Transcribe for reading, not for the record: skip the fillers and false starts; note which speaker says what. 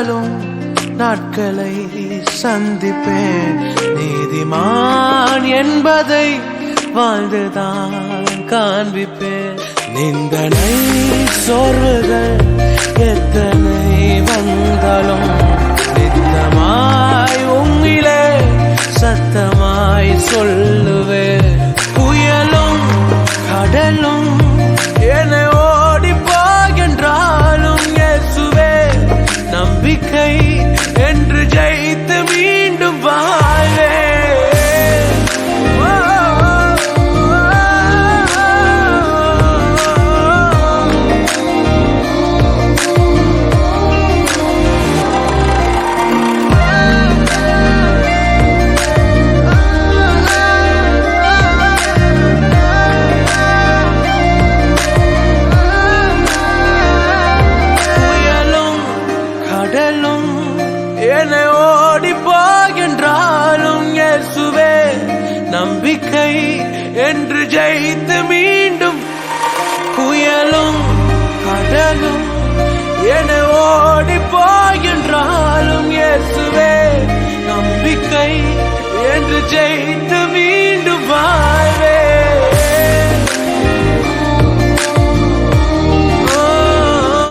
Speaker 1: வந்தாலும் நாட்களை சந்திப்பேன். நீதிமான் என்பதை வாழ்ந்துதான் காண்பிப்பேன். நிந்தனை சோர்வுகள் எத்தனை வந்தாலும் நித்தமாய் உங்கிலே சத்தமாய் சொல்லுவேன். புயலும் கடலும் என்னை ஓடி போகின்றாலும் இயேசுவே நம்பிக்கை என்று ஜெயித்து மீண்டும் வாழ்வே. என்னை ஓடி போகின்றாலும் இயேசுவே நம்பிக்கை என்று ஜெயித்து மீண்டும். புயலும் கடலும் என்னை ஓடி போகின்றாலும் இயேசுவே நம்பிக்கை என்று ஜெயித்து